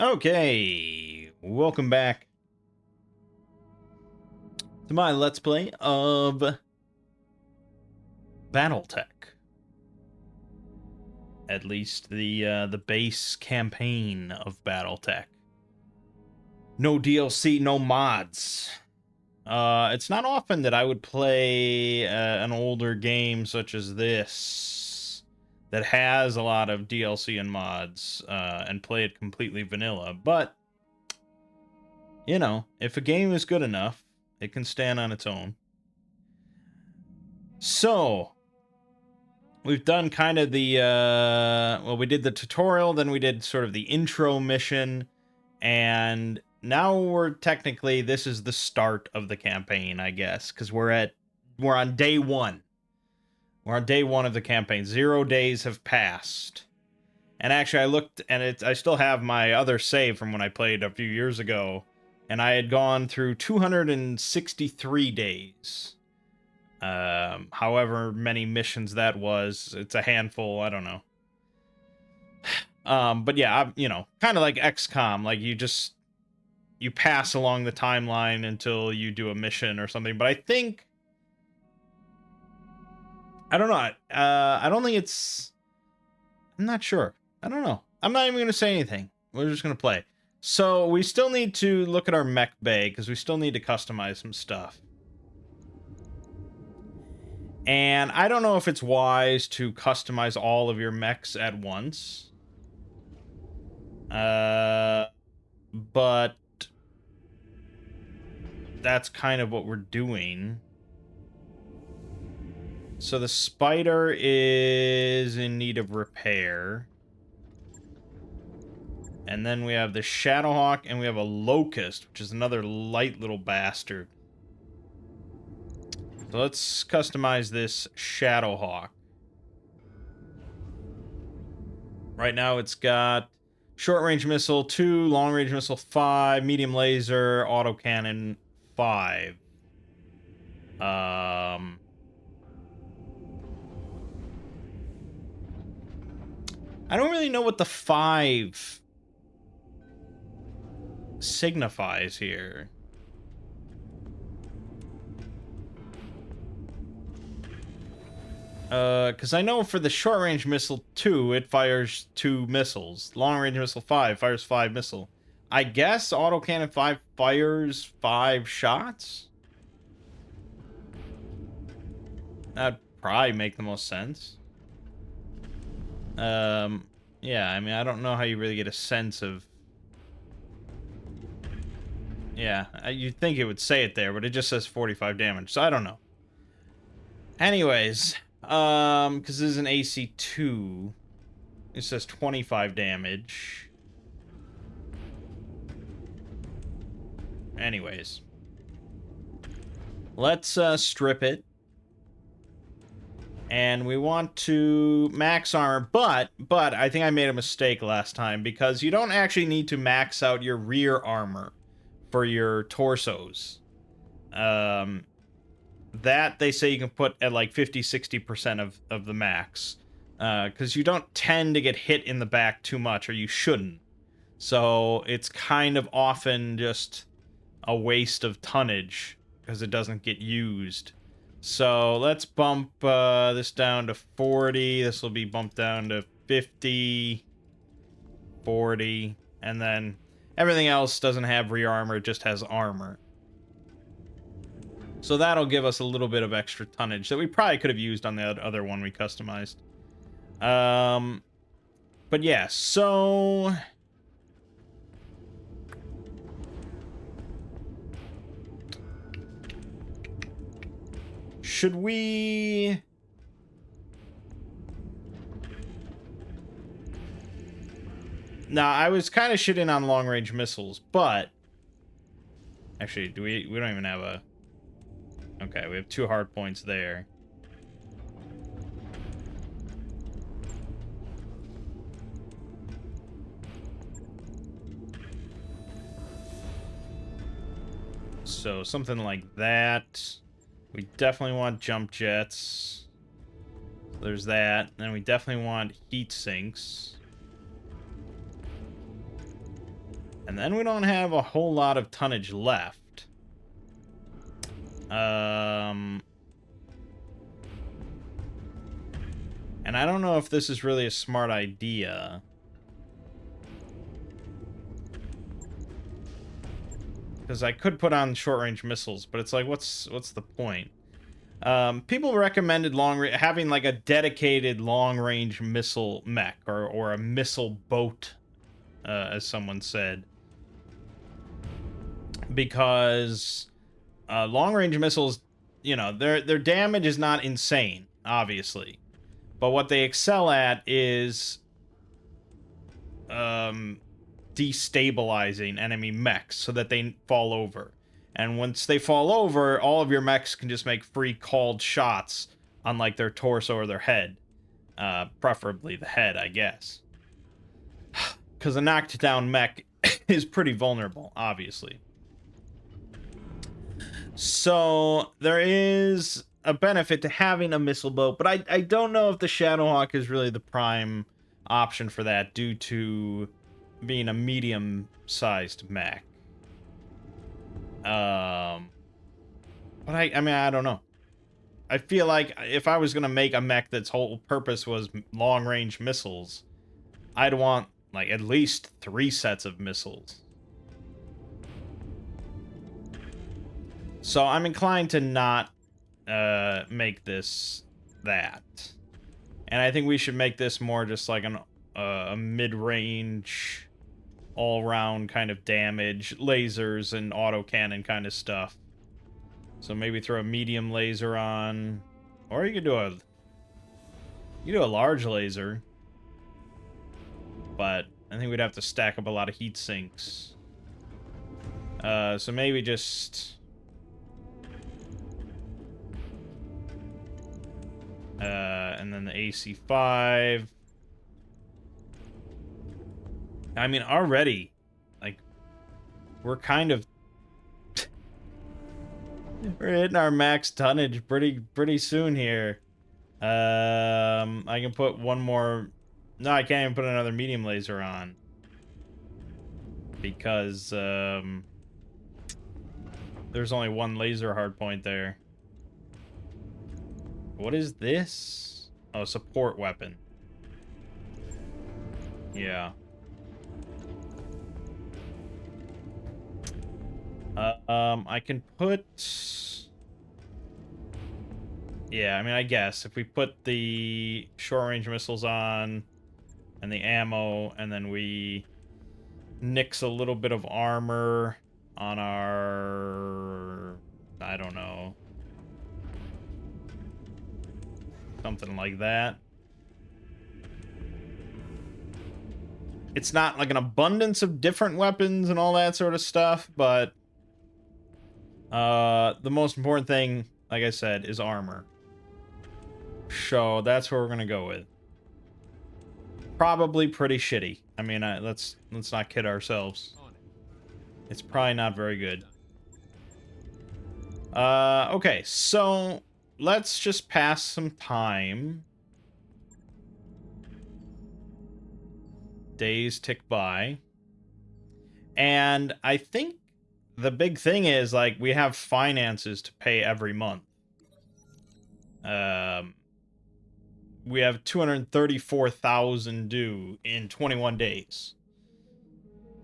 Okay, welcome back to my Let's Play of Battletech. At least the base campaign of Battletech. No DLC, no mods. It's not often that I would play an older game such as this that has a lot of DLC and mods and play it completely vanilla, but you know, if a game is good enough, it can stand on its own. So, we've done kind of the, well, we did the tutorial, then we did sort of the intro mission, and now this is the start of the campaign, I guess, because we're on day one. We're on day one of the campaign. 0 days have passed. And actually, I looked, and I still have my other save from when I played a few years ago, and I had gone through 263 days. However many missions that was, it's a handful, I don't know. But yeah, you know, kind of like XCOM, like you pass along the timeline until you do a mission or something. But I think, I don't know, I don't think I'm not sure. I don't know. I'm not even going to say anything. We're just going to play. So we still need to look at our mech bay, because we still need to customize some stuff. And I don't know if it's wise to customize all of your mechs at once. But that's kind of what we're doing. So the spider is in need of repair. And then we have the Shadowhawk, and we have a Locust, which is another light little bastard. So let's customize this Shadowhawk. Right now it's got short-range missile 2, long-range missile 5, medium laser, autocannon 5. I don't really know what the 5 signifies here. Because I know for the short-range missile 2, it fires 2 missiles. Long-range missile 5 fires 5 missile. I guess autocannon 5 fires 5 shots? That'd probably make the most sense. Yeah, I mean, I don't know how you really get a sense of... Yeah, you'd think it would say it there, but it just says 45 damage, so I don't know. Anyways, because this is an AC2, it says 25 damage. Anyways, let's strip it. And we want to max armor, but I think I made a mistake last time, because you don't actually need to max out your rear armor for your torsos. That they say you can put at like 50-60% of the max, because you don't tend to get hit in the back too much, or you shouldn't. So it's kind of often just a waste of tonnage because it doesn't get used. So let's bump this down to 40. This will be bumped down to 50, 40, and then everything else doesn't have rear armor, it just has armor. So that'll give us a little bit of extra tonnage that we probably could have used on the other one we customized. But yeah, so... should we... Now, I was kind of shitting on long-range missiles, but... Actually, we don't even have a... Okay, we have 2 hard points there. So, something like that. We definitely want jump jets. There's that. And we definitely want heat sinks. And then we don't have a whole lot of tonnage left. And I don't know if this is really a smart idea. Because I could put on short-range missiles, but it's like, what's the point? People recommended having like a dedicated long-range missile mech or a missile boat, as someone said, because long-range missiles, you know, their damage is not insane, obviously, but what they excel at is destabilizing enemy mechs so that they fall over. And once they fall over, all of your mechs can just make free called shots on like their torso or their head. Preferably the head, I guess. Because a knocked down mech is pretty vulnerable, obviously. So there is a benefit to having a missile boat, but I don't know if the Shadowhawk is really the prime option for that due to being a medium-sized mech. But I mean, I don't know. I feel like if I was gonna make a mech that's whole purpose was long-range missiles, I'd want like at least 3 sets of missiles. So I'm inclined to not make this that. And I think we should make this more just like a mid-range, all-round kind of damage, lasers and autocannon kind of stuff. So maybe throw a medium laser on, or you could do a large laser. But I think we'd have to stack up a lot of heat sinks. So maybe just and then the AC-5. I mean, already, like, we're kind of we're hitting our max tonnage pretty soon here. I can put one more. No, I can't even put another medium laser on because there's only one laser hardpoint there. What is this? Oh, support weapon. Yeah. I can put... Yeah, I mean, I guess if we put the short-range missiles on and the ammo, and then we nix a little bit of armor on our... I don't know. Something like that. It's not like an abundance of different weapons and all that sort of stuff, but the most important thing, like I said, is armor. So that's what we're gonna go with. Probably pretty shitty. I mean, let's not kid ourselves. It's probably not very good. Okay, so let's just pass some time. Days tick by. And I think the big thing is, like, we have finances to pay every month. We have 234,000 due in 21 days.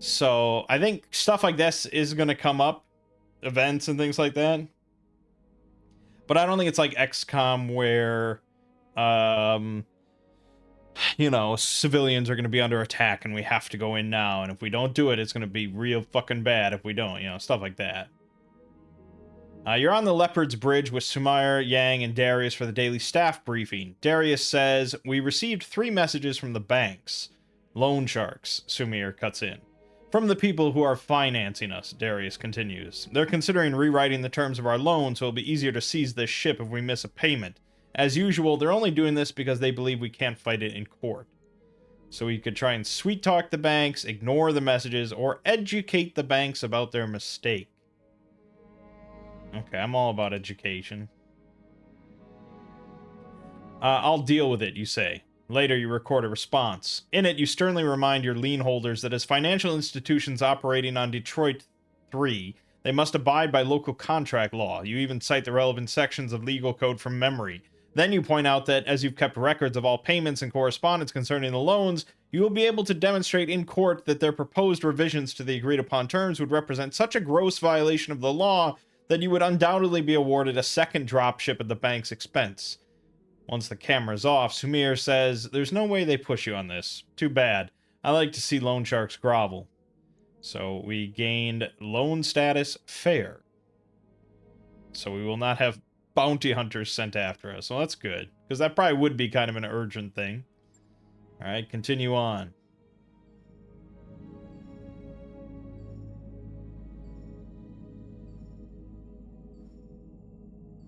So I think stuff like this is going to come up, events and things like that. But I don't think it's like XCOM where, you know, civilians are going to be under attack and we have to go in now. And if we don't do it, it's going to be real fucking bad if we don't, you know, stuff like that. You're on the Leopard's Bridge with Sumair, Yang, and Darius for the daily staff briefing. Darius says, "We received 3 messages from the banks. Loan sharks," Sumair cuts in. "From the people who are financing us," Darius continues. "They're considering rewriting the terms of our loan so it'll be easier to seize this ship if we miss a payment. As usual, they're only doing this because they believe we can't fight it in court. So we could try and sweet-talk the banks, ignore the messages, or educate the banks about their mistake." Okay, I'm all about education. I'll deal with it, you say. Later, you record a response. In it, you sternly remind your lien holders that as financial institutions operating on Detroit 3, they must abide by local contract law. You even cite the relevant sections of legal code from memory. Then you point out that as you've kept records of all payments and correspondence concerning the loans, you will be able to demonstrate in court that their proposed revisions to the agreed upon terms would represent such a gross violation of the law that you would undoubtedly be awarded a second dropship at the bank's expense. Once the camera's off, Sumir says, "There's no way they push you on this. Too bad. I like to see loan sharks grovel." So we gained loan status fair. So we will not have bounty hunters sent after us. Well, that's good, because that probably would be kind of an urgent thing. Alright, continue on.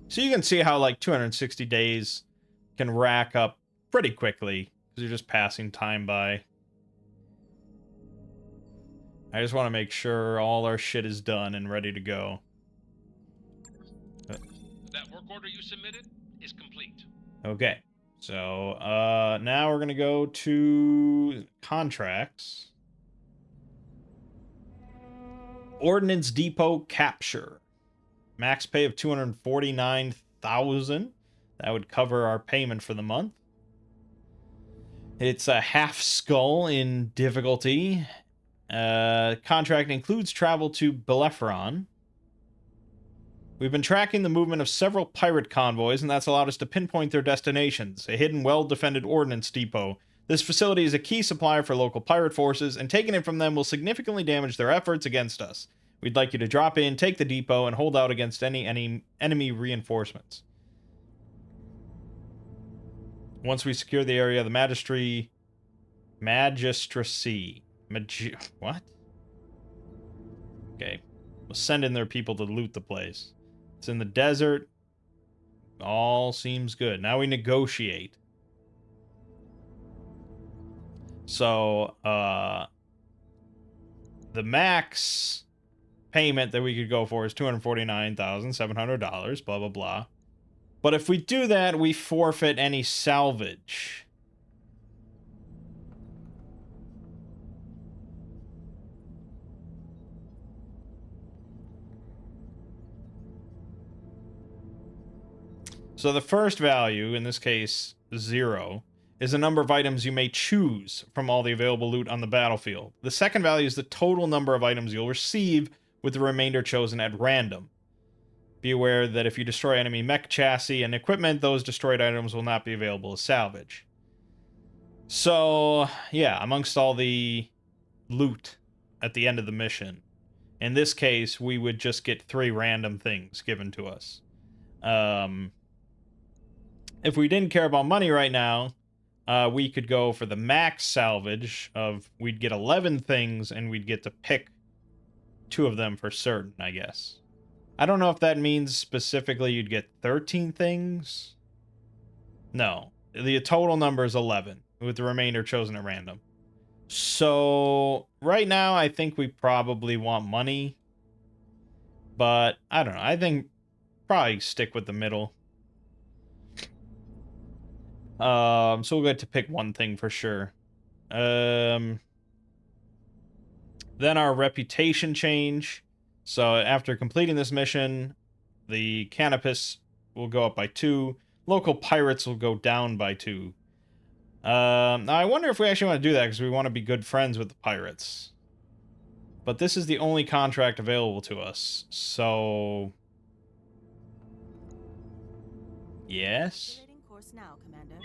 So you can see how, like, 260 days can rack up pretty quickly, because you're just passing time by. I just want to make sure all our shit is done and ready to go. That work order you submitted is complete. Okay. So, now we're going to go to contracts. Ordnance Depot capture. Max pay of $249,000. That would cover our payment for the month. It's a half skull in difficulty. Contract includes travel to Bellephron. We've been tracking the movement of several pirate convoys, and that's allowed us to pinpoint their destinations. A hidden, well-defended ordnance depot. This facility is a key supplier for local pirate forces, and taking it from them will significantly damage their efforts against us. We'd like you to drop in, take the depot, and hold out against any enemy reinforcements. Once we secure the area, the magistracy... What? Okay. We'll send in their people to loot the place. It's in the desert. All seems good. Now we negotiate. So, the max payment that we could go for is $249,700, blah, blah, blah. But if we do that, we forfeit any salvage. So the first value, in this case 0, is the number of items you may choose from all the available loot on the battlefield. The second value is the total number of items you'll receive, with the remainder chosen at random. Be aware that if you destroy enemy mech chassis and equipment, those destroyed items will not be available as salvage. So, yeah, amongst all the loot at the end of the mission, in this case, we would just get 3 random things given to us. If we didn't care about money right now, we could go for the max salvage of, we'd get 11 things, and we'd get to pick 2 of them for certain, I guess. I don't know if that means specifically you'd get 13 things. No. The total number is 11, with the remainder chosen at random. So, right now, I think we probably want money. But, I don't know. I think probably stick with the middle. So we'll get to pick one thing for sure. Then our reputation change. So after completing this mission, the Canopus will go up by 2. Local pirates will go down by 2. Now I wonder if we actually want to do that, because we want to be good friends with the pirates. But this is the only contract available to us, so... Yes? Course now, Commander.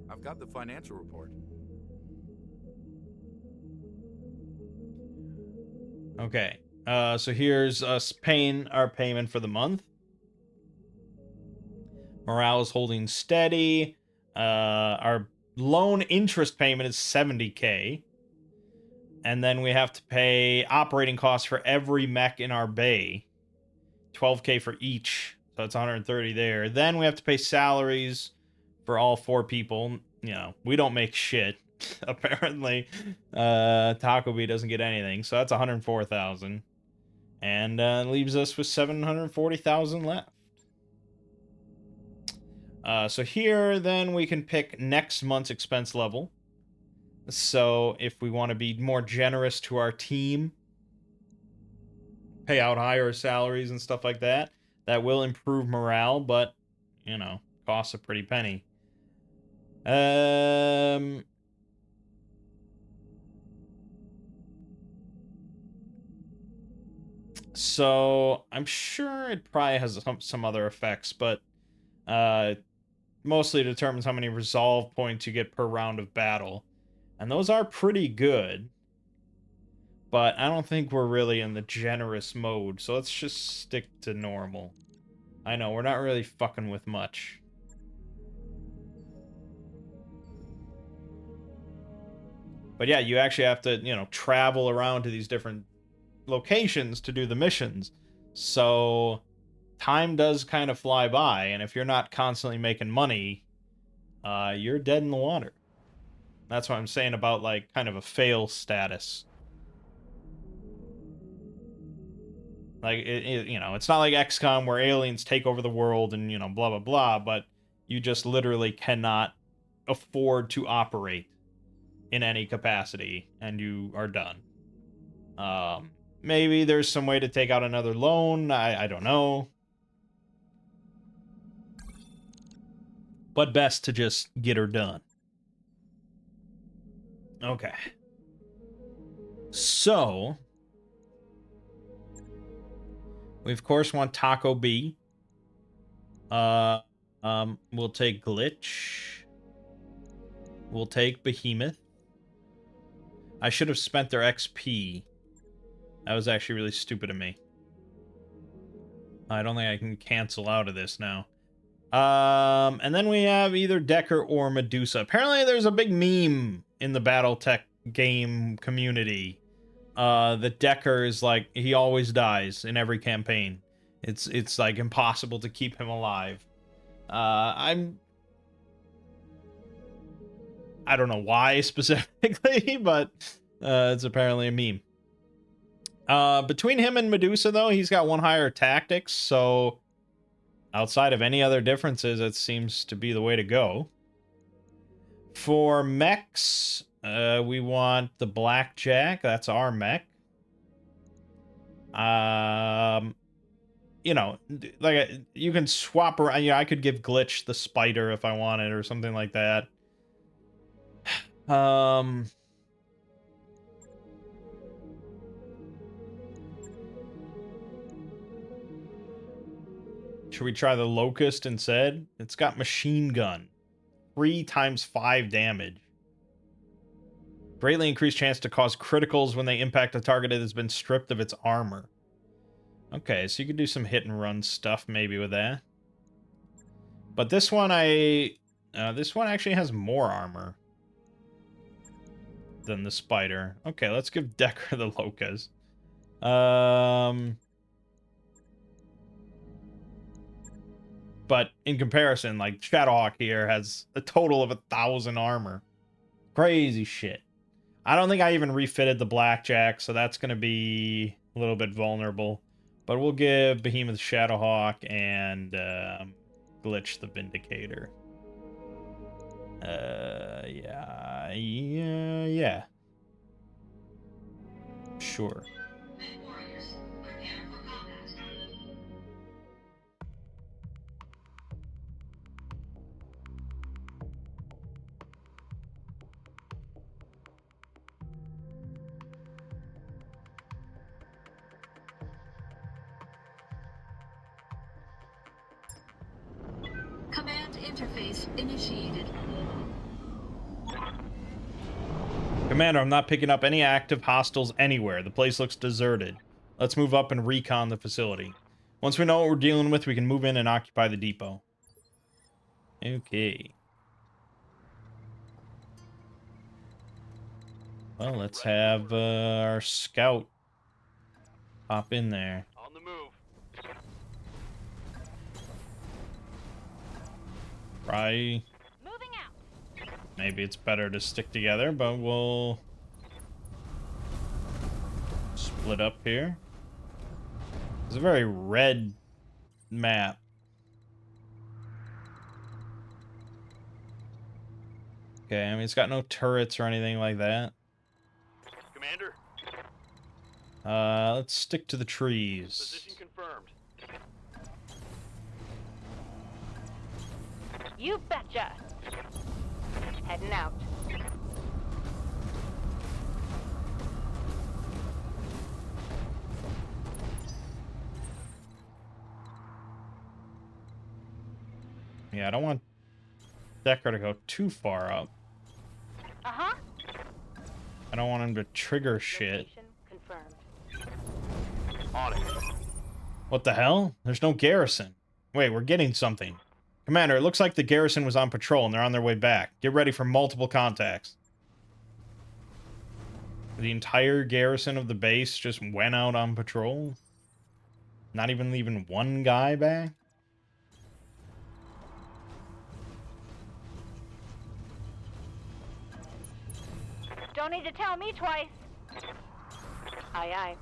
I've got the financial report. Okay. So here's us paying our payment for the month. Morale is holding steady. Our loan interest payment is 70k. And then we have to pay operating costs for every mech in our bay. 12k for each. So it's 130 there. Then we have to pay salaries for all 4 people. You know, we don't make shit. Apparently, Taco Bee doesn't get anything. So that's 104,000. And leaves us with 740,000 left. So here, then, we can pick next month's expense level. So if we want to be more generous to our team, pay out higher salaries and stuff like that, that will improve morale, but, you know, costs a pretty penny. So I'm sure it probably has some other effects, but mostly determines how many resolve points you get per round of battle. And those are pretty good. But I don't think we're really in the generous mode, so let's just stick to normal. I know, we're not really fucking with much. But yeah, you actually have to, you know, travel around to these different locations to do the missions. So time does kind of fly by, and if you're not constantly making money, you're dead in the water. That's what I'm saying about, like, kind of a fail status. Like, you know, it's not like XCOM where aliens take over the world and, you know, blah, blah, blah, but you just literally cannot afford to operate in any capacity, and you are done. Maybe there's some way to take out another loan, I don't know. But best to just get her done. Okay. So, we of course want Taco B. We'll take Glitch. We'll take Behemoth. I should have spent their XP. That was actually really stupid of me. I don't think I can cancel out of this now. And then we have either Decker or Medusa. Apparently there's a big meme in the Battletech game community. The Decker is like, he always dies in every campaign. It's like impossible to keep him alive. I don't know why specifically, but it's apparently a meme. Between him and Medusa, though, he's got one higher tactics, so outside of any other differences, it seems to be the way to go. For mechs, we want the Blackjack. That's our mech. You know, like, you can swap around. Yeah, I could give Glitch the Spider if I wanted, or something like that. Should we try the Locust instead? It's got machine gun. 3 times 5 damage. Greatly increased chance to cause criticals when they impact a target that has been stripped of its armor. Okay, so you could do some hit and run stuff maybe with that. But this one this one actually has more armor than the Spider. Okay, let's give Decker the Locust. But in comparison, like, Shadowhawk here has a total of 1,000 armor. Crazy shit. I don't think I even refitted the Blackjack, so that's going to be a little bit vulnerable. But we'll give Behemoth Shadowhawk and Glitch the Vindicator. Yeah. Sure. Command interface initiated. Commander, I'm not picking up any active hostiles anywhere. The place looks deserted. Let's move up and recon the facility. Once we know what we're dealing with, we can move in and occupy the depot. Okay. Well, let's have our scout hop in there. On the move. Try. Moving out. Maybe it's better to stick together, but we'll split up here. It's a very red map. Okay, I mean, it's got no turrets or anything like that. Commander, Let's stick to the trees. position confirmed. You betcha. Heading out. Yeah, I don't want Decker to go too far up. Uh-huh. I don't want him to trigger shit. Location confirmed. On it. What the hell? There's no garrison. Wait, we're getting something. Commander, it looks like the garrison was on patrol and they're on their way back. Get ready for multiple contacts. The entire garrison of the base just went out on patrol? Not even leaving one guy back? Don't need to tell me twice. Aye, aye.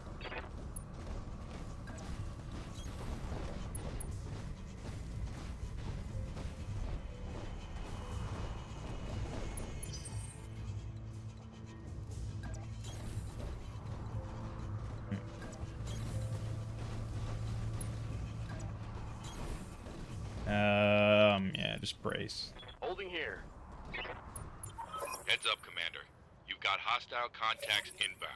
Yeah, just brace. Holding here. Heads up, Commander. You've got hostile contacts inbound.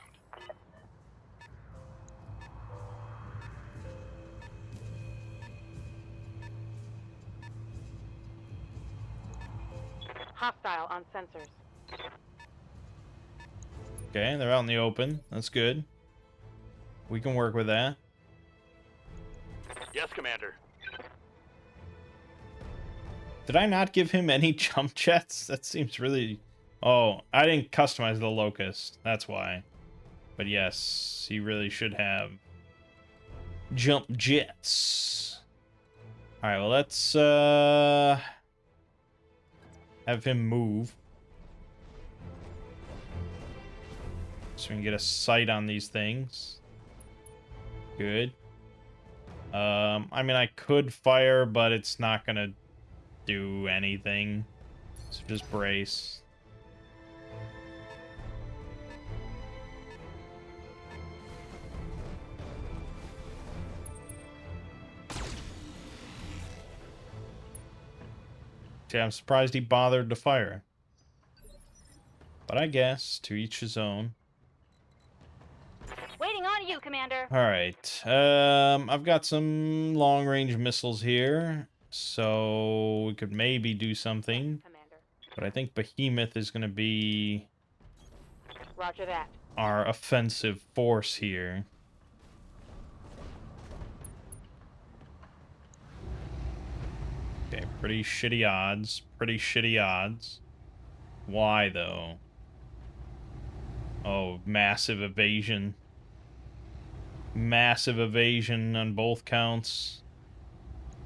Hostile on sensors. Okay, they're out in the open. That's good. We can work with that. Yes, Commander. Did I not give him any jump jets? That seems really... Oh, I didn't customize the Locust. That's why. But yes, he really should have jump jets. Alright, well, let's have him move. So we can get a sight on these things. Good. I mean, I could fire, but it's not gonna do anything. So just brace. Yeah, I'm surprised he bothered to fire. But I guess, to each his own. Waiting on you, Commander. Alright, I've got some long-range missiles here, so we could maybe do something. Commander. But I think Behemoth is going to be Roger that. our offensive force here. Okay, pretty shitty odds. Pretty shitty odds. Why, though? Oh, massive evasion. Massive evasion on both counts.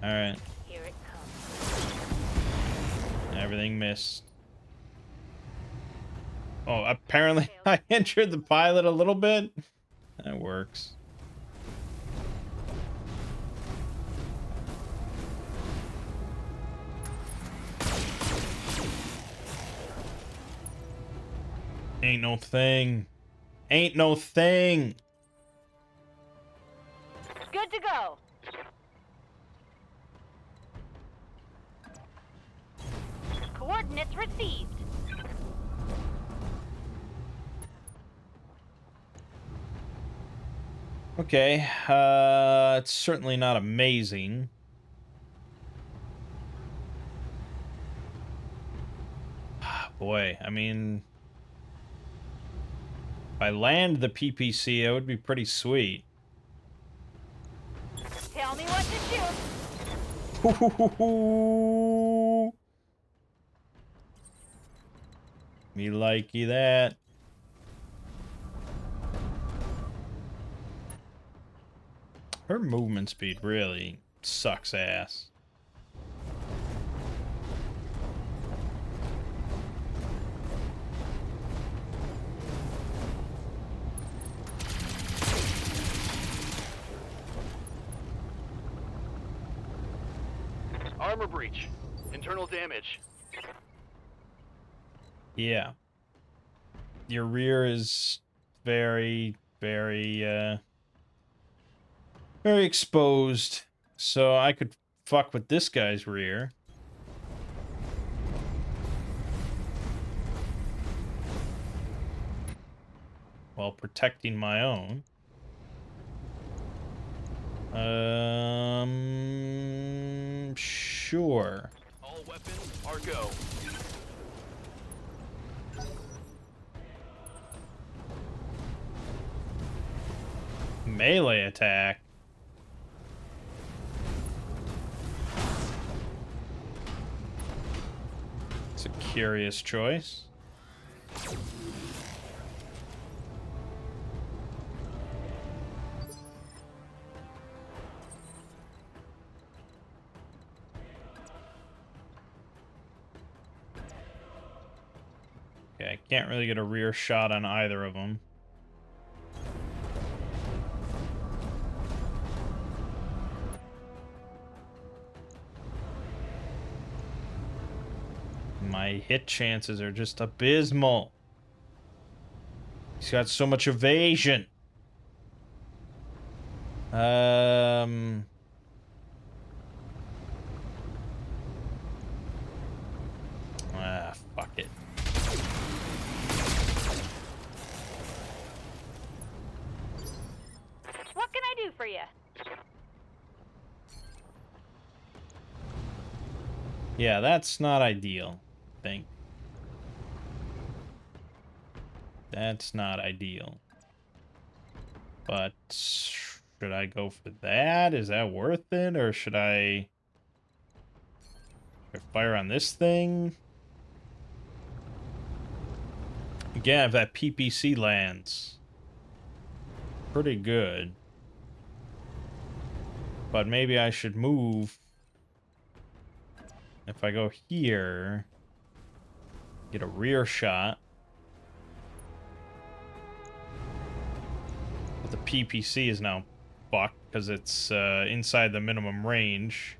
Alright. Here it comes. Everything missed. Oh, apparently I injured the pilot a little bit. That works. Ain't no thing. Ain't no thing. Good to go. Coordinates received. Okay, it's certainly not amazing. Boy, I mean, if I land the PPC, it would be pretty sweet. Tell me what to shoot. Me likey that. Her movement speed really sucks ass. Armor breach. Internal damage. Yeah. Your rear is very, very exposed. So I could fuck with this guy's rear. While protecting my own. Sure. All weapons are go. Melee attack. It's a curious choice. Okay, I can't really get a rear shot on either of them. My hit chances are just abysmal. He's got so much evasion. Fuck it. What can I do for you? Yeah, that's not ideal, I think. That's not ideal. But should I go for that? Is that worth it? Or should I fire on this thing? Again, if that PPC lands, pretty good. But maybe I should move. If I go here, get a rear shot. But the PPC is now fucked because it's inside the minimum range.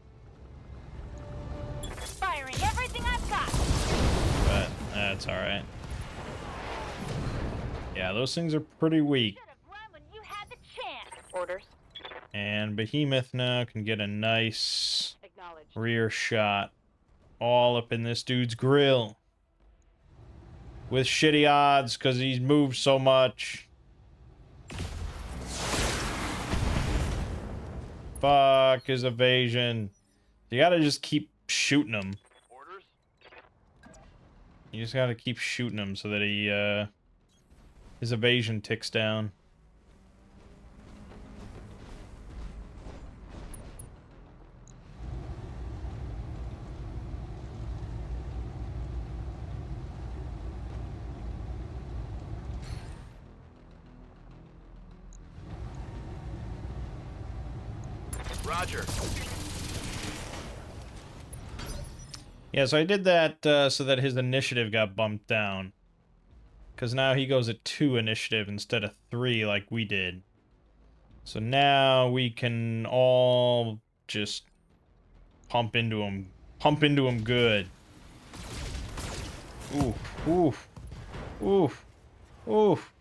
Firing everything I've got. But that's alright. Yeah, those things are pretty weak. Should have run when you had the chance. Orders. And Behemoth now can get a nice Acknowledged. rear shot all up in this dude's grill. With shitty odds because he's moved so much. Fuck his evasion. You gotta just keep shooting him. Orders. You just gotta keep shooting him so that he, his evasion ticks down. Roger. Yeah, so I did that so that his initiative got bumped down. Because now he goes at 2 initiative instead of 3 like we did. So now we can all just pump into him. Pump into him good. Oof, oof, oof, oof.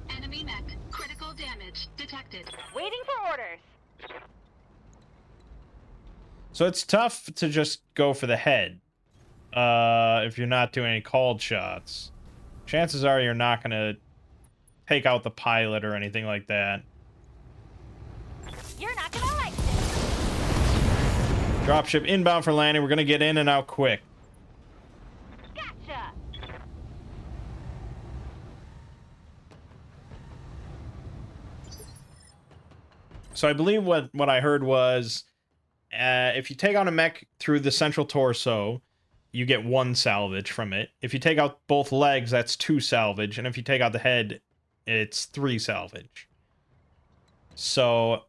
Enemy mech. Critical damage detected. Waiting for orders. So it's tough to just go for the head. If you're not doing any called shots. Chances are you're not going to take out the pilot or anything like that. You're not gonna like this. Dropship inbound for landing. We're going to get in and out quick. Gotcha. So I believe what I heard was if you take out a mech through the central torso, you get 1 salvage from it. If you take out both legs, that's 2 salvage. And if you take out the head, it's 3 salvage. So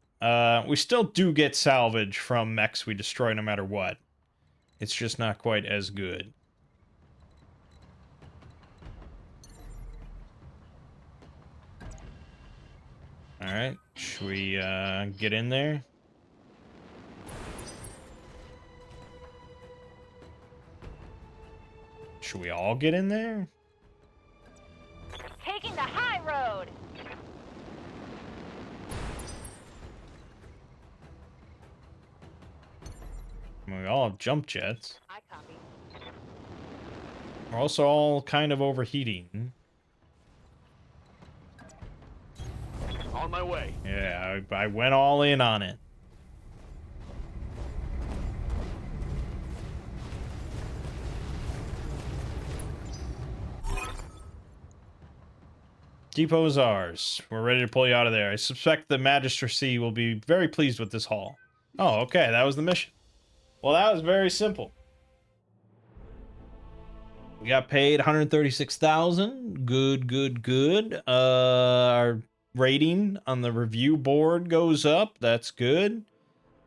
we still do get salvage from mechs we destroy no matter what. It's just not quite as good. Alright, should we get in there? Should we all get in there? Taking the high road. I mean, we all have jump jets. I copy. We're also all kind of overheating. On my way. Yeah, I went all in on it. Depot is ours. We're ready to pull you out of there. I suspect the magistracy will be very pleased with this haul. Oh, okay, that was the mission. Well, that was very simple. We got paid 136,000. Good, good, good. Our rating on the review board goes up. That's good.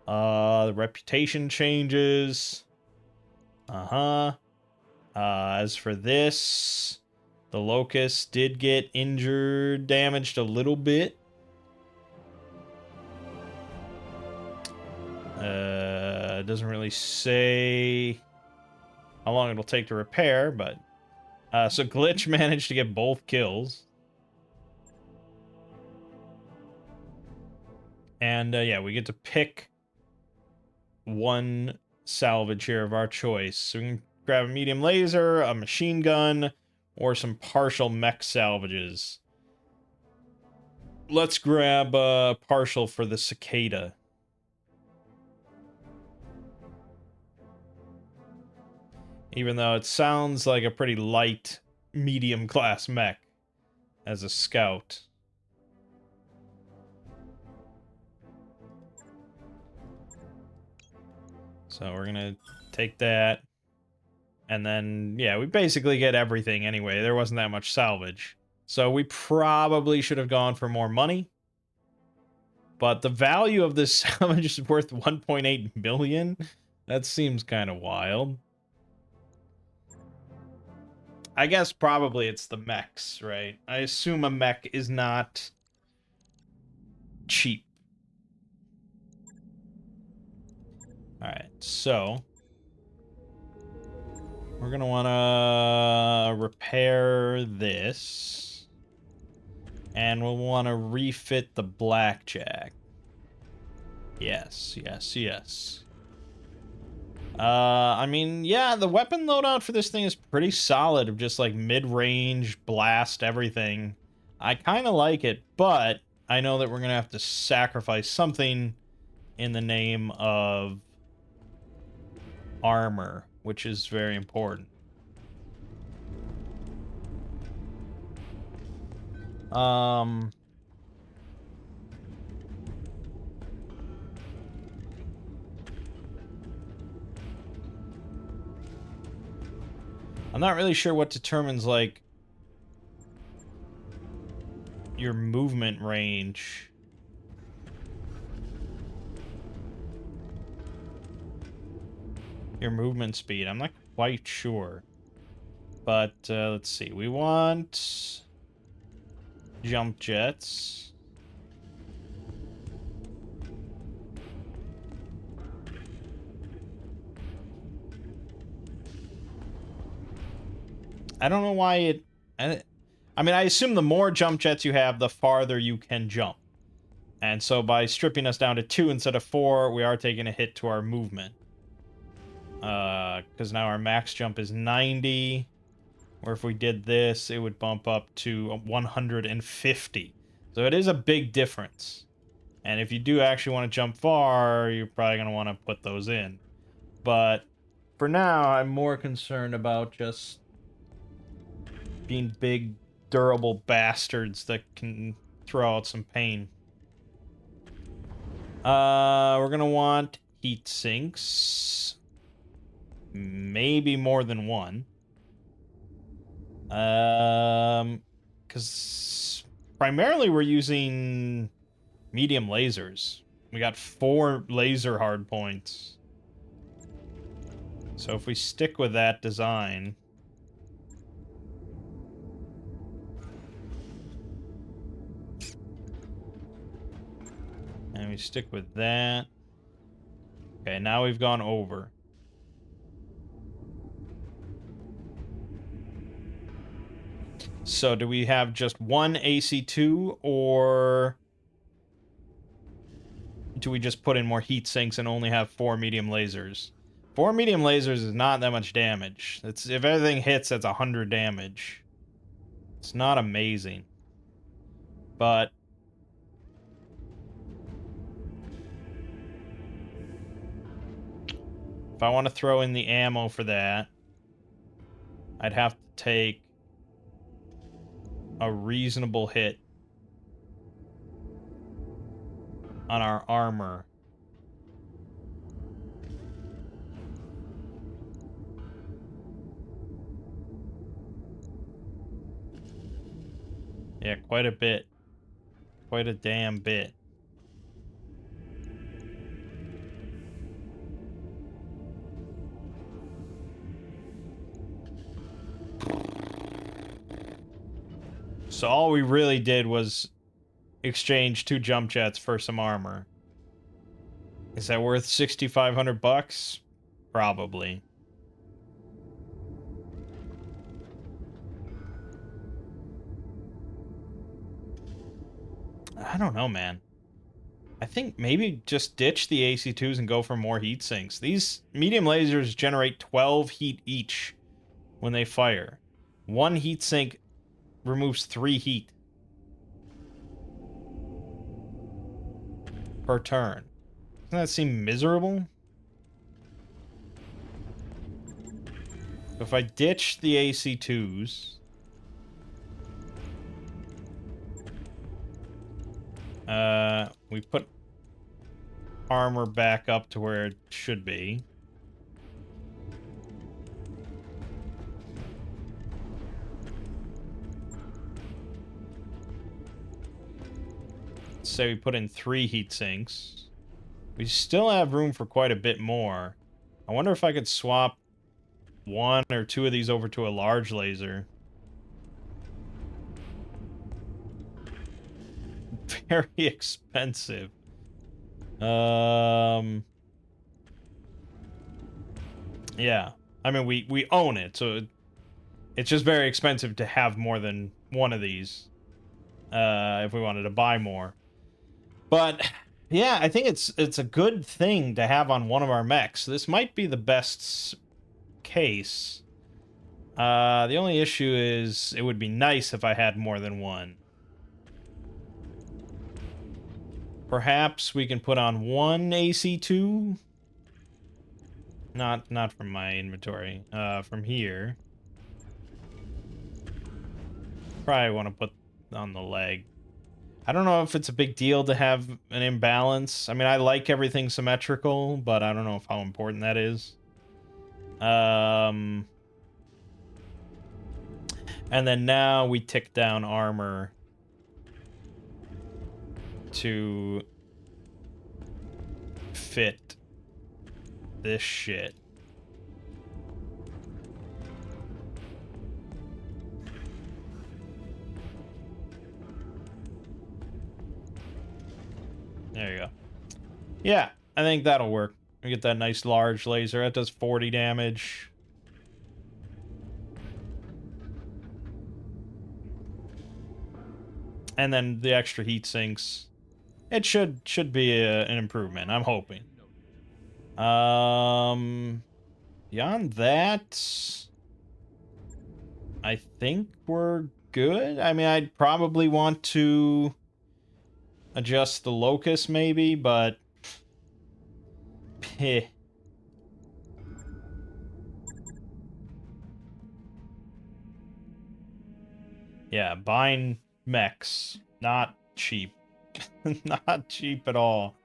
The reputation changes. As for this, the Locust did get injured, damaged a little bit. It doesn't really say how long it'll take to repair, but so Glitch managed to get both kills. And yeah, we get to pick one salvage here of our choice. So we can grab a medium laser, a machine gun, or some partial mech salvages. Let's grab partial for the Cicada. Even though it sounds like a pretty light, medium class mech as a scout. So we're gonna take that. And then, yeah, we basically get everything anyway. There wasn't that much salvage. So we probably should have gone for more money. But the value of this salvage is worth 1.8 million. That seems kind of wild. I guess probably it's the mechs, right? I assume a mech is not cheap. Alright, so we're gonna wanna repair this. And we'll wanna refit the Blackjack. Yes, yes, yes. I mean, yeah, the weapon loadout for this thing is pretty solid, of just like mid-range, blast, everything. I kind of like it, but I know that we're gonna have to sacrifice something in the name of armor, which is very important. I'm not really sure what determines, like, your movement range. Your movement speed. I'm not quite sure. But, let's see. We want jump jets. I don't know why it... I mean, I assume the more jump jets you have, the farther you can jump. And so by stripping us down to 2 instead of 4, we are taking a hit to our movement. Because now our max jump is 90. Or if we did this, it would bump up to 150. So it is a big difference. And if you do actually want to jump far, you're probably going to want to put those in. But for now, I'm more concerned about just being big, durable bastards that can throw out some pain. We're gonna want heat sinks. Maybe more than one. Because primarily we're using medium lasers. We got 4 laser hard points. So if we stick with that design... And we stick with that. Okay, now we've gone over. So do we have just one AC2, or do we just put in more heat sinks and only have 4 medium lasers? 4 medium lasers is not that much damage. It's, if everything hits, that's 100 damage. It's not amazing. But if I want to throw in the ammo for that, I'd have to take a reasonable hit on our armor. Yeah, quite a bit. Quite a damn bit. So all we really did was exchange 2 jump jets for some armor. Is that worth 6,500 bucks? Probably. I don't know, man. I think maybe just ditch the AC2s and go for more heat sinks. These medium lasers generate 12 heat each when they fire. 1 heat sink removes 3 heat per turn. Doesn't that seem miserable? If I ditch the AC2s, we put armor back up to where it should be. Say we put in 3 heat sinks. We still have room for quite a bit more. I wonder if I could swap 1 or 2 of these over to a large laser. Very expensive. Yeah. I mean, we own it, so it's just very expensive to have more than 1 of these. If we wanted to buy more. But yeah, I think it's a good thing to have on one of our mechs. This might be the best case. The only issue is it would be nice if I had more than 1. Perhaps we can put on 1 AC2. Not from my inventory. From here. Probably want to put on the leg. I don't know if it's a big deal to have an imbalance. I mean, I like everything symmetrical, but I don't know how important that is. And then now we tick down armor to fit this shit. There you go. Yeah, I think that'll work. We get that nice large laser. That does 40 damage. And then the extra heat sinks. It should be an improvement. I'm hoping. Beyond that, I think we're good. I mean, I'd probably want to adjust the locus maybe, but heh. Yeah, buying mechs, not cheap. Not cheap at all.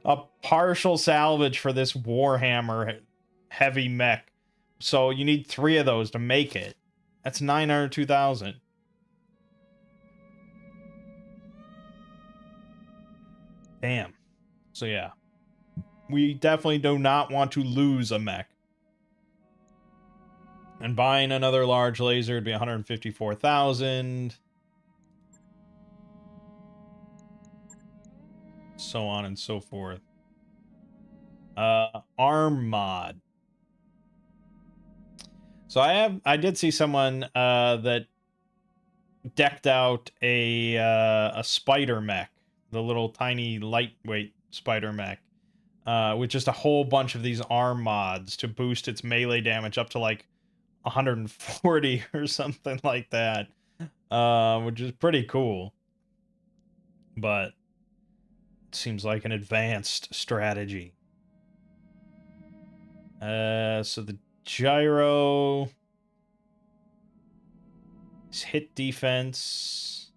A partial salvage for this Warhammer heavy mech. So you need 3 of those to make it. That's 902,000. Damn. So yeah. We definitely do not want to lose a mech. And buying another large laser would be 154,000. So on and so forth. Arm mod. So I did see someone that decked out a spider mech, the little tiny lightweight spider mech, with just a whole bunch of these arm mods to boost its melee damage up to like 140 or something like that, which is pretty cool. But it seems like an advanced strategy. So the gyro is hit defense,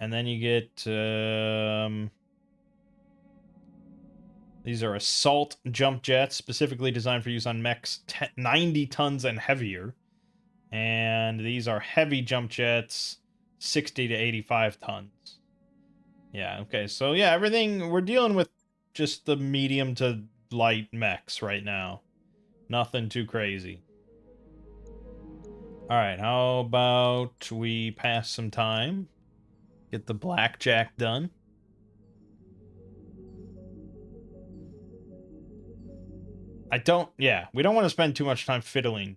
and then you get these are assault jump jets, specifically designed for use on mechs 90 tons and heavier, and these are heavy jump jets 60 to 85 tons. Yeah, okay, so yeah, everything, we're dealing with just the medium to light mechs right now. Nothing too crazy. Alright, how about we pass some time? Get the blackjack done. We don't want to spend too much time fiddling.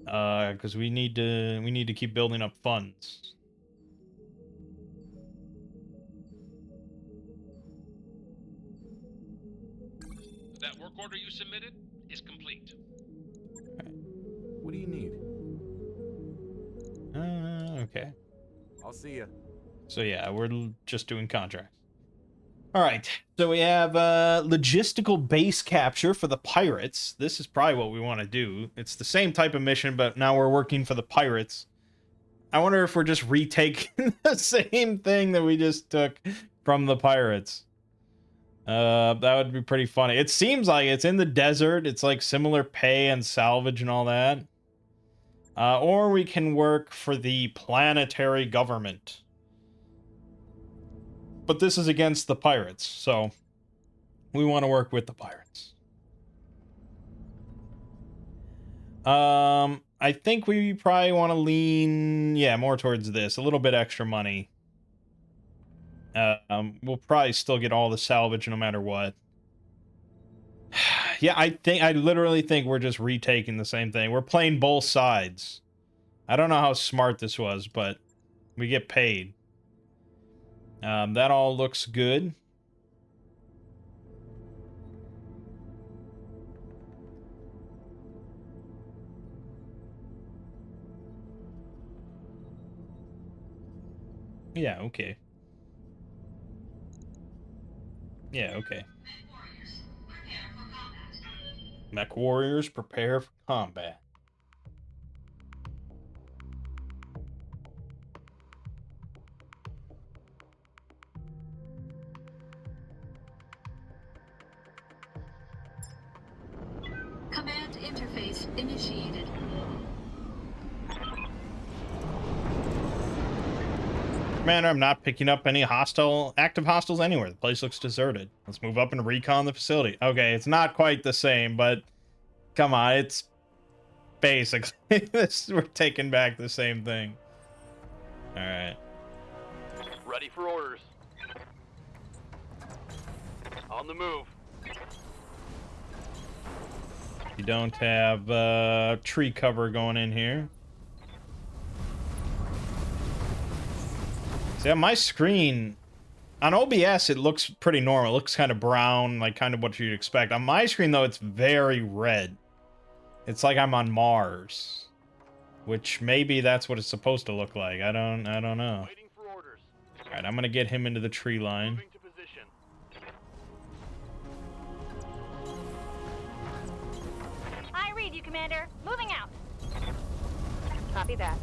Because we need to keep building up funds. That work order you submitted is complete. What do you need? Okay. I'll see you. So yeah, we're just doing contracts. Alright, so we have logistical base capture for the pirates. This is probably what we want to do. It's the same type of mission, but now we're working for the pirates. I wonder if we're just retaking the same thing that we just took from the pirates. That would be pretty funny. It seems like it's in the desert. It's like similar pay and salvage and all that. Or we can work for the planetary government. But this is against the pirates, so we want to work with the pirates. I think we probably want to lean, yeah, more towards this. A little bit extra money. We'll probably still get all the salvage no matter what. Yeah, I literally think we're just retaking the same thing. We're playing both sides. I don't know how smart this was, but we get paid. That all looks good. Yeah, okay. Yeah, okay. Mech warriors, prepare for combat. Command interface initiated. Commander, I'm not picking up any active hostiles anywhere. The place looks deserted. Let's move up and recon the facility. Okay, it's not quite the same, but come on, it's basically we're taking back the same thing. All right. Ready for orders. On the move. You don't have tree cover going in here. See, on my screen, on OBS, it looks pretty normal. It looks kind of brown, like kind of what you'd expect. On my screen, though, it's very red. It's like I'm on Mars, which maybe that's what it's supposed to look like. I don't know. Waiting for orders. All right, I'm gonna get him into the tree line. Moving to position. I read you, Commander. Moving out. Copy that.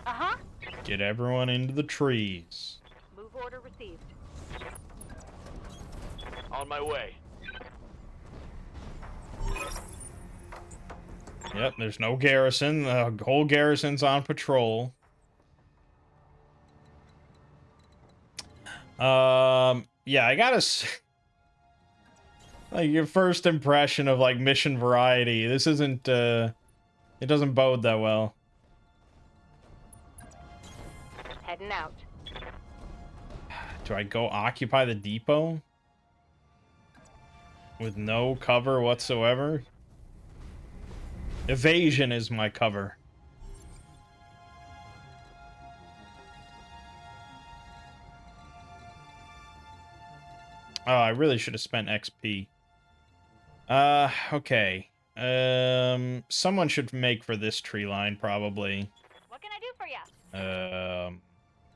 Uh-huh. Get everyone into the trees. Move order received. On my way. Yep, there's no garrison. The whole garrison's on patrol. Yeah, I gotta like your first impression of like mission variety. This isn't it doesn't bode that well. Heading out. Do I go occupy the depot? With no cover whatsoever? Evasion is my cover. Oh, I really should have spent XP. Okay. Someone should make for this tree line, probably. What can I do for you?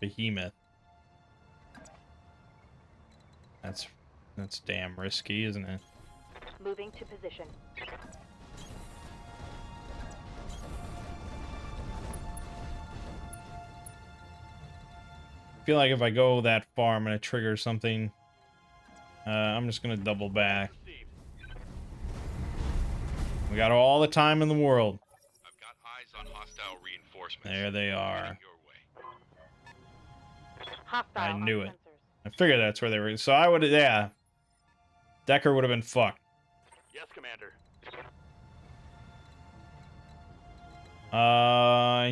Behemoth. That's damn risky, isn't it? Moving to position. I feel like if I go that far, I'm gonna trigger something. I'm just gonna double back. Received. We got all the time in the world. I've got eyes on hostile reinforcements. There they are. Heading your way. Hostile I on knew it. sensors. I figured that's where they were. So I would, yeah. Decker would have been fucked. Yes, Commander.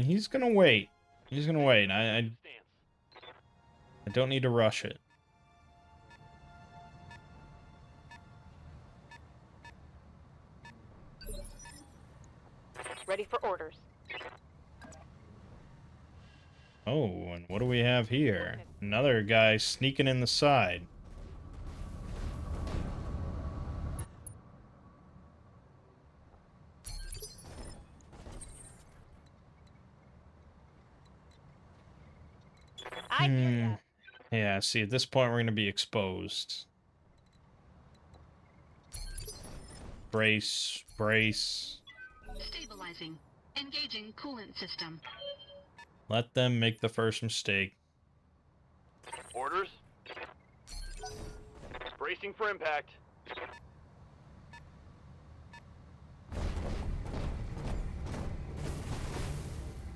He's gonna wait. He's gonna wait. I Stance. don't need to rush it. Ready for orders. Oh, and what do we have here? Another guy sneaking in the side. I hear ya. Yeah, see, at this point, we're going to be exposed. Brace, brace. Stabilizing. Engaging coolant system. Let them make the first mistake. Orders. Bracing for impact.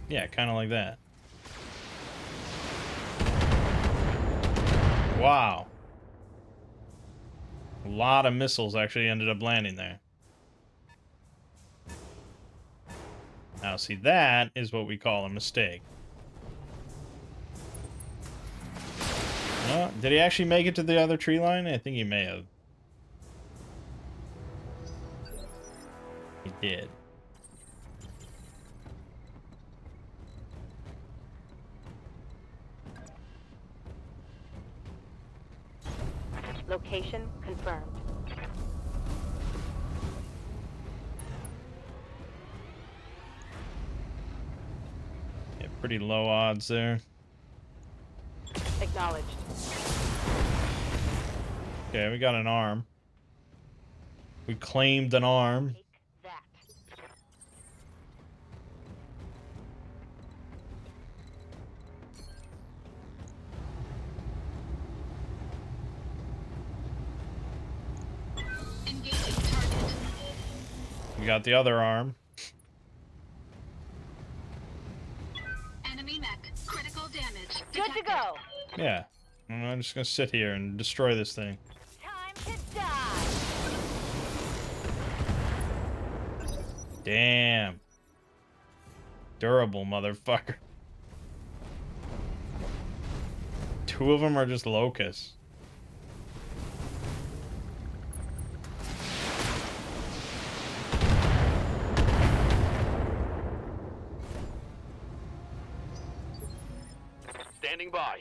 Yeah, kind of like that. Wow. A lot of missiles actually ended up landing there. Now, see, that is what we call a mistake. Oh, did he actually make it to the other tree line? I think he may have. He did. Location confirmed. Yeah, pretty low odds there. Acknowledged. Okay, we got an arm. We claimed an arm. Take that. Engaging target. We got the other arm. Enemy mech. Critical damage. Good to detected. go. Yeah. I'm just gonna sit here and destroy this thing. Time to die. Damn. Durable motherfucker. Two of them are just locusts. Standing by.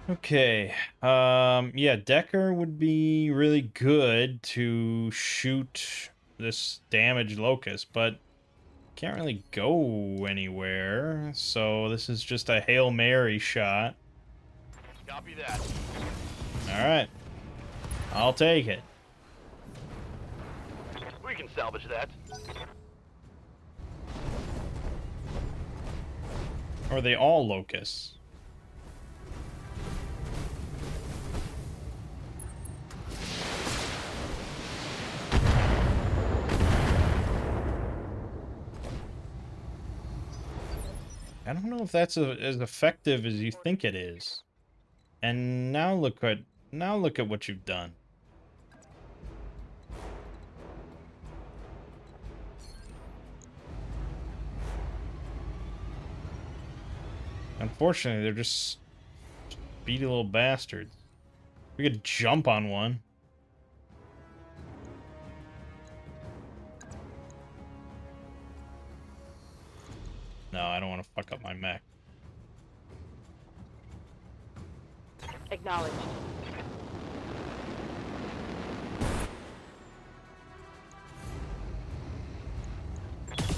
Okay. Yeah, Decker would be really good to shoot this damaged locust, but can't really go anywhere. So this is just a Hail Mary shot. Copy that. Alright. I'll take it. We can salvage that. Or are they all locusts? I don't know if that's as effective as you think it is. And now look at what you've done. Unfortunately, they're just speedy little bastards. We could jump on one. No, I don't want to fuck up my mech. Acknowledged.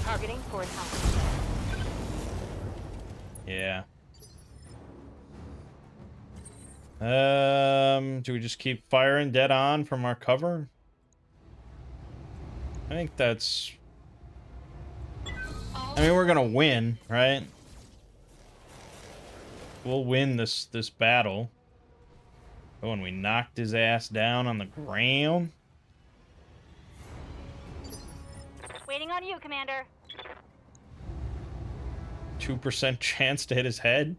Targeting Fort House. Yeah. Do we just keep firing dead on from our cover? I think that's... I mean, we're gonna win, right? We'll win this battle. Oh, and we knocked his ass down on the ground. Waiting on you, Commander. 2% chance to hit his head.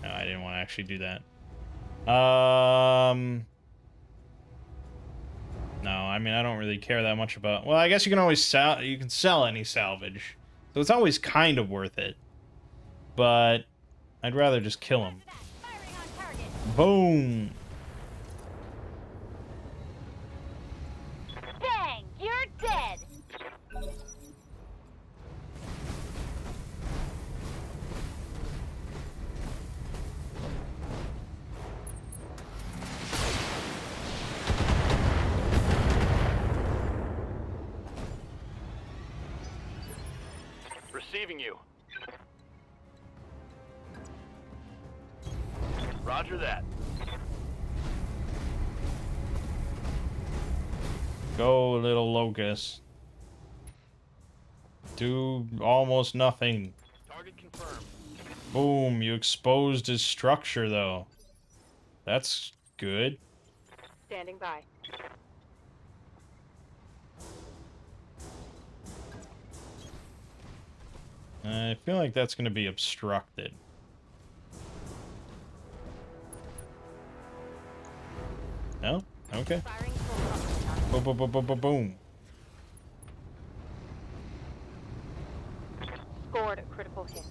No, I didn't want to actually do that. No, I mean, I don't really care that much about... Well, I guess you can always sell... You can sell any salvage. So it's always kind of worth it. But I'd rather just kill him. Firing on target. Boom! Bang! You're dead. Receiving you. Roger that. Go, little locust. Do almost nothing. Target confirmed. Boom, you exposed his structure, though. That's good. Standing by. I feel like that's going to be obstructed. No? Okay. Firing full coverage. Boom, boom, boom, boom, boom, boom. Scored a critical hit.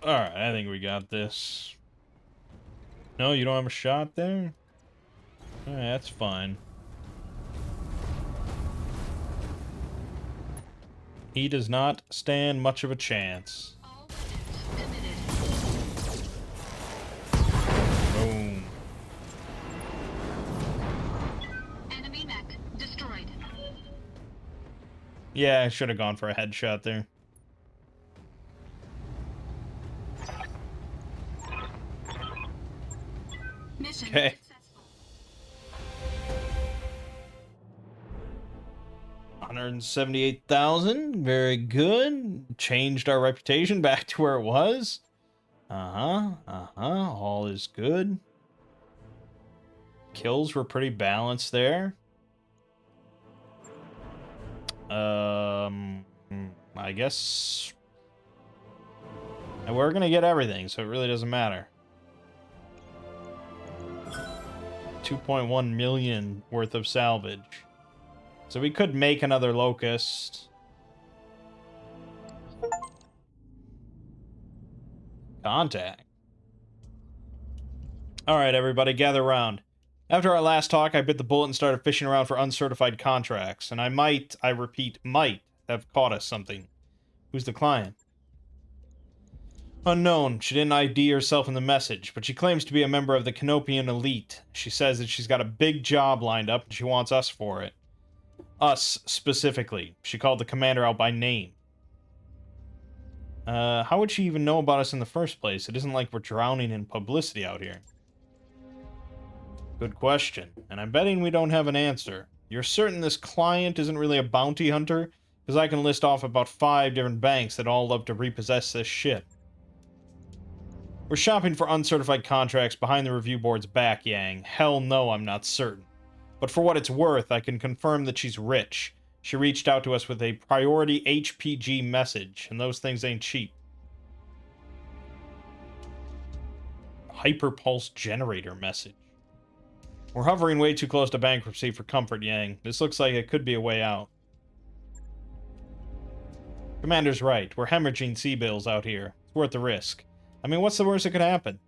Alright, I think we got this. No, you don't have a shot there? Alright, that's fine. He does not stand much of a chance. All weapons committed. Boom. Enemy mech destroyed. Yeah, I should have gone for a headshot there. Mission Okay. successful. 178,000. Very good. Changed our reputation back to where it was. All is good. Kills were pretty balanced there. I guess... And we're gonna get everything, so it really doesn't matter. 2.1 million worth of salvage. So we could make another locust. Contact. Alright, everybody, gather around. After our last talk, I bit the bullet and started fishing around for uncertified contracts, and I repeat, might have caught us something. Who's the client? Unknown. She didn't ID herself in the message, but she claims to be a member of the Canopian elite. She says that she's got a big job lined up and she wants us for it. Us, specifically. She called the commander out by name. How would she even know about us in the first place? It isn't like we're drowning in publicity out here. Good question, and I'm betting we don't have an answer. You're certain this client isn't really a bounty hunter? Because I can list off about 5 different banks that all love to repossess this ship. We're shopping for uncertified contracts behind the review board's back, Yang. Hell no, I'm not certain. But for what it's worth, I can confirm that she's rich. She reached out to us with a priority HPG message, and those things ain't cheap. Hyperpulse generator message. We're hovering way too close to bankruptcy for comfort, Yang. This looks like it could be a way out. Commander's right. We're hemorrhaging C-bills out here. It's worth the risk. I mean, what's the worst that could happen?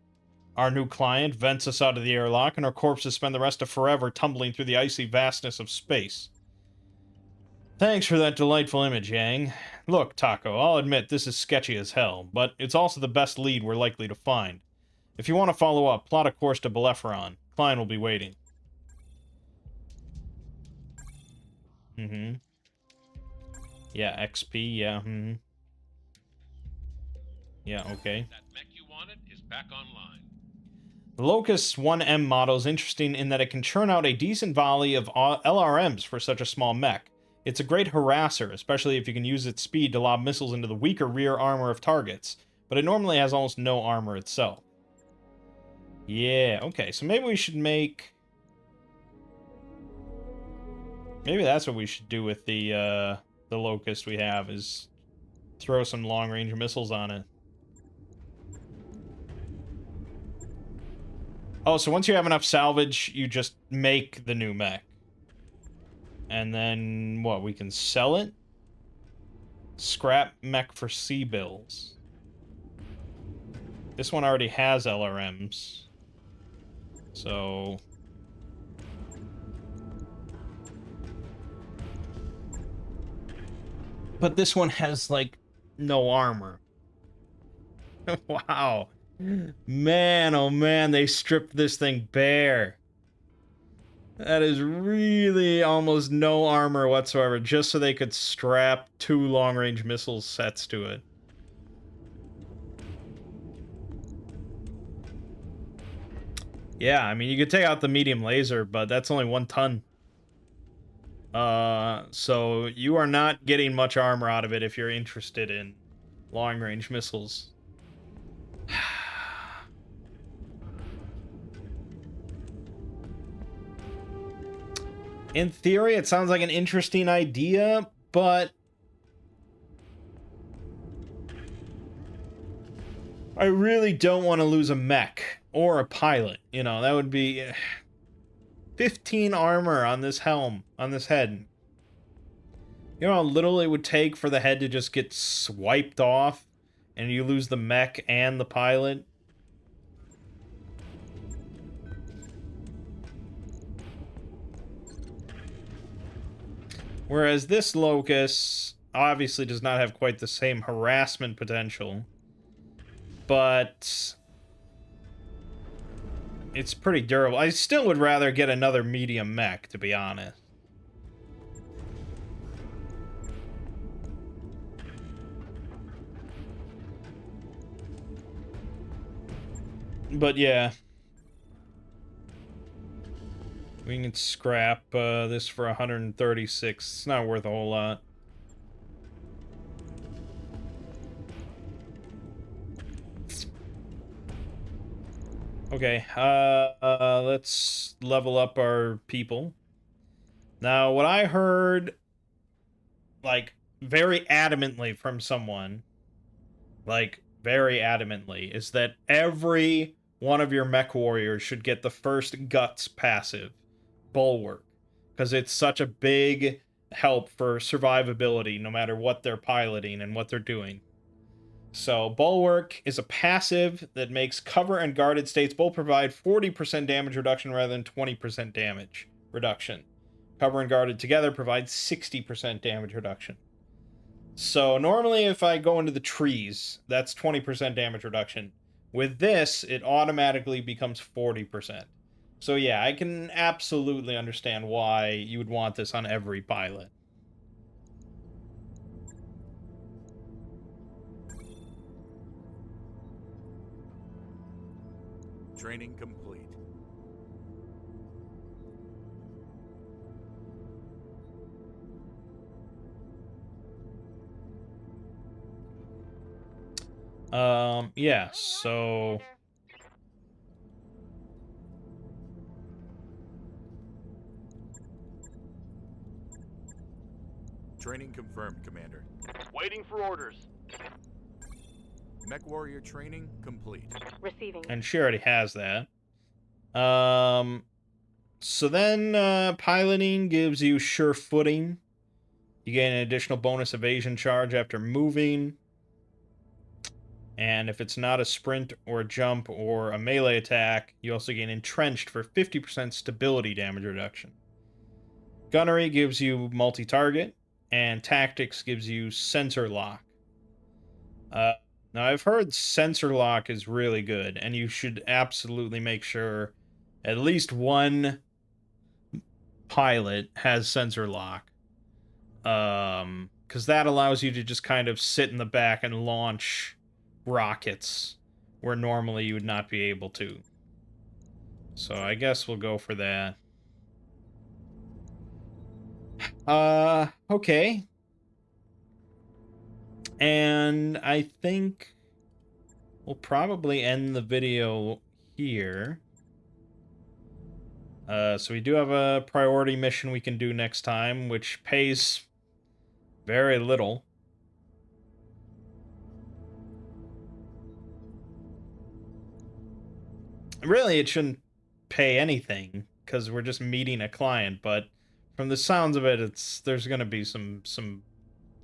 Our new client vents us out of the airlock, and our corpses spend the rest of forever tumbling through the icy vastness of space. Thanks for that delightful image, Yang. Look, Taco, I'll admit this is sketchy as hell, but it's also the best lead we're likely to find. If you want to follow up, plot a course to Belleferon. Klein will be waiting. Yeah, XP, yeah, Yeah, okay. That mech you wanted is back online. The Locust 1M model is interesting in that it can churn out a decent volley of LRMs for such a small mech. It's a great harasser, especially if you can use its speed to lob missiles into the weaker rear armor of targets, but it normally has almost no armor itself. Yeah, okay, so maybe we should make... Maybe that's what we should do with the Locust we have, is throw some long-range missiles on it. Oh, so once you have enough salvage, you just make the new mech. And then, what, we can sell it? Scrap mech for C-bills. This one already has LRMs. So... But this one has, like, no armor. Wow. Man, oh man, they stripped this thing bare. That is really almost no armor whatsoever, just so they could strap 2 long-range missile sets to it. Yeah, I mean, you could take out the medium laser, but that's only 1 ton. So you are not getting much armor out of it if you're interested in long-range missiles. In theory, it sounds like an interesting idea, but I really don't want to lose a mech or a pilot. You know, that would be 15 armor on this helm, on this head. You know how little it would take for the head to just get swiped off and you lose the mech and the pilot? Whereas this Locust obviously does not have quite the same harassment potential, but it's pretty durable. I still would rather get another medium mech, to be honest. But yeah. We can scrap this for 136. It's not worth a whole lot. Okay, let's level up our people. Now, what I heard, like, very adamantly from someone, like, very adamantly, is that every one of your mech warriors should get the first Guts passive. Bulwark, because it's such a big help for survivability no matter what they're piloting and what they're doing. So Bulwark is a passive that makes cover and guarded states both provide 40% damage reduction rather than 20% damage reduction. Cover and guarded together provide 60% damage reduction. So normally if I go into the trees, that's 20% damage reduction. With this, it automatically becomes 40%. So yeah, I can absolutely understand why you would want this on every pilot. Training complete. Yeah, so... Training confirmed, Commander. Waiting for orders. Mech warrior training complete. Receiving. And she already has that. So then, piloting gives you sure footing. You gain an additional bonus evasion charge after moving. And if it's not a sprint or a jump or a melee attack, you also gain entrenched for 50% stability damage reduction. Gunnery gives you multi-target, and tactics gives you sensor lock. Now I've heard sensor lock is really good, and you should absolutely make sure at least one pilot has sensor lock. Because that allows you to just kind of sit in the back and launch rockets where normally you would not be able to. So I guess we'll go for that. Okay. And I think we'll probably end the video here. So we do have a priority mission we can do next time, which pays very little. Really, it shouldn't pay anything, because we're just meeting a client, but from the sounds of it, there's going to be some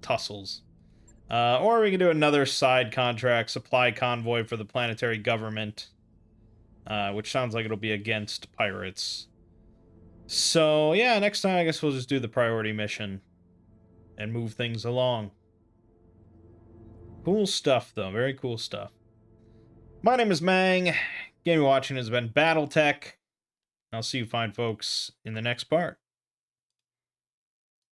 tussles. Or we can do another side contract, supply convoy for the planetary government, which sounds like it'll be against pirates. So, yeah, next time I guess we'll just do the priority mission and move things along. Cool stuff, though. Very cool stuff. My name is Mangg. Game you're watching has been Battletech. I'll see you fine folks in the next part.